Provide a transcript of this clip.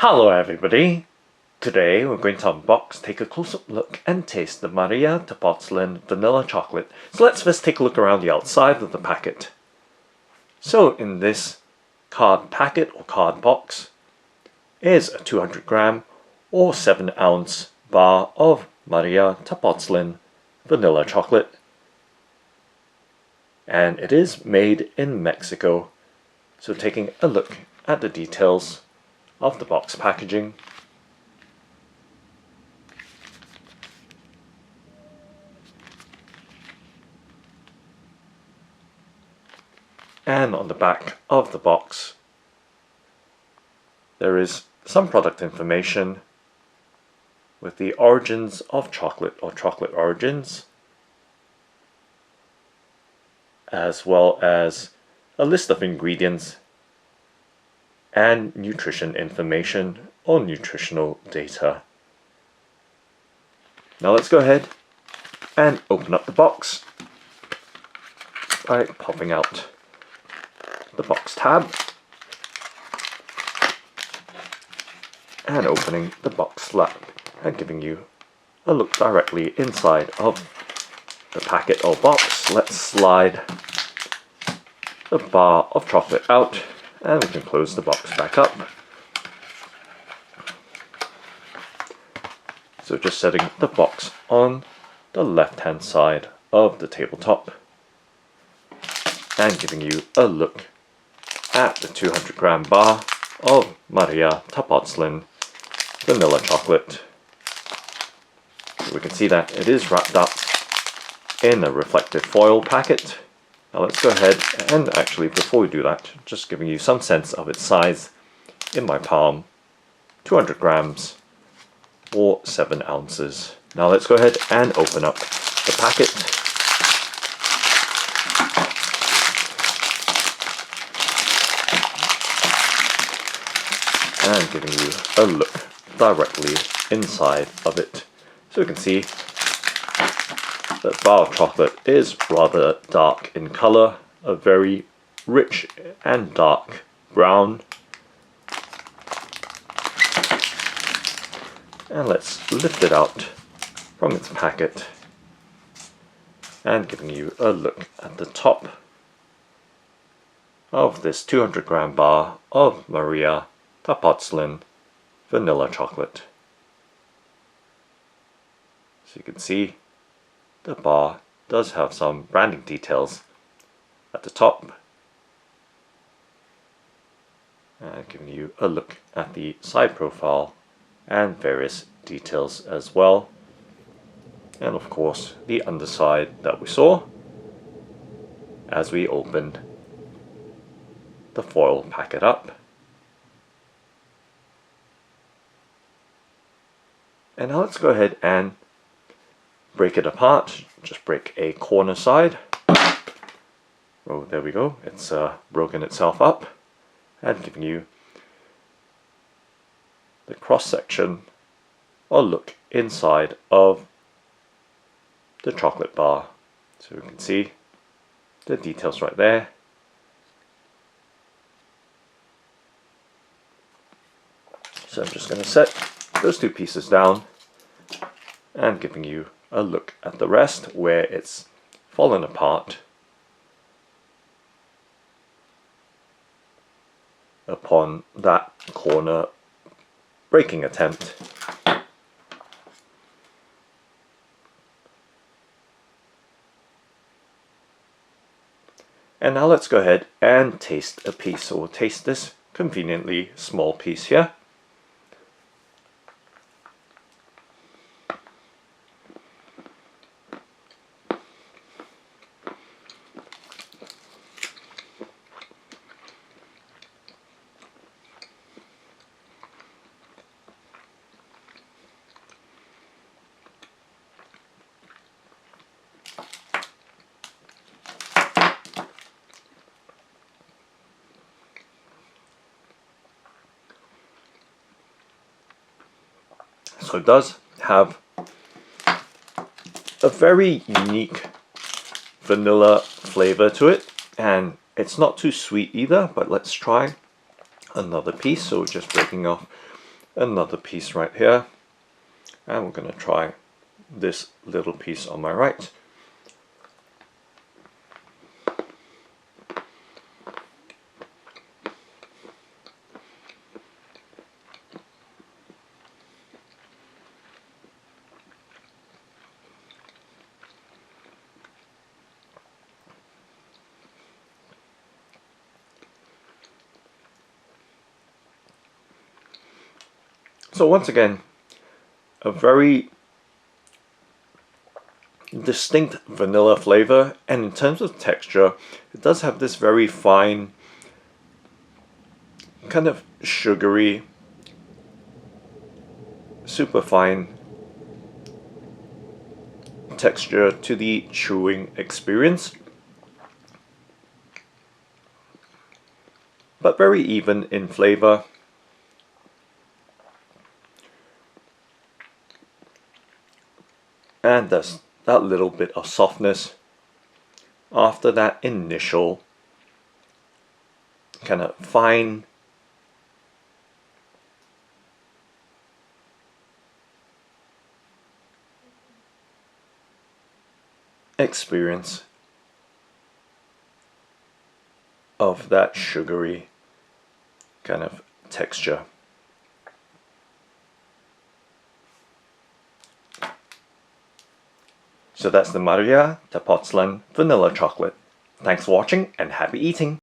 Hello everybody! Today we're going to unbox, take a close-up look and taste the María Tepoztlán vanilla chocolate. So let's first take a look around the outside of the packet. So in this card packet or card box is a 200 gram or 7 ounce bar of María Tepoztlán vanilla chocolate. And it is made in Mexico. So taking a look at the details of the box packaging. And on the back of the box there is some product information with the origins of chocolate or chocolate origins, as well as a list of ingredients and nutrition information or nutritional data. Now let's go ahead and open up the box by popping out the box tab and opening the box flap and giving you a look directly inside of the packet or box. Let's slide the bar of chocolate out and we can close the box back up. So just setting the box on the left hand side of the tabletop and giving you a look at the 200 gram bar of María Tepoztlán vanilla chocolate. So we can see that it is wrapped up in a reflective foil packet. Now let's go ahead and actually, before we do that, just giving you some sense of its size in my palm. 200 grams or 7 ounces. Now let's go ahead and open up the packet. And giving you a look directly inside of it. So you can see the bar of chocolate is rather dark in colour, a very rich and dark brown. And let's lift it out from its packet and giving you a look at the top of this 200 gram bar of María Tepoztlán vanilla chocolate. So you can see the bar does have some branding details at the top, and giving you a look at the side profile and various details as well, and of course the underside that we saw as we opened the foil packet up. And now let's go ahead and break it apart. Just break a corner side. Oh, there we go. It's broken itself up and giving you the cross section or look inside of the chocolate bar. So you can see the details right there. So I'm just going to set those two pieces down and giving you a look at the rest where it's fallen apart upon that corner breaking attempt. And now let's go ahead and taste a piece. So we'll taste this conveniently small piece here. So it does have a very unique vanilla flavor to it, and it's not too sweet either. But let's try another piece. So just breaking off another piece right here, and we're going to try this little piece on my right. So once again, a very distinct vanilla flavor, and in terms of texture, it does have this very fine, kind of sugary, super fine texture to the chewing experience, but very even in flavor. And there's that little bit of softness after that initial kind of fine experience of that sugary kind of texture. So that's the María Tepoztlán vanilla chocolate. Thanks for watching and happy eating!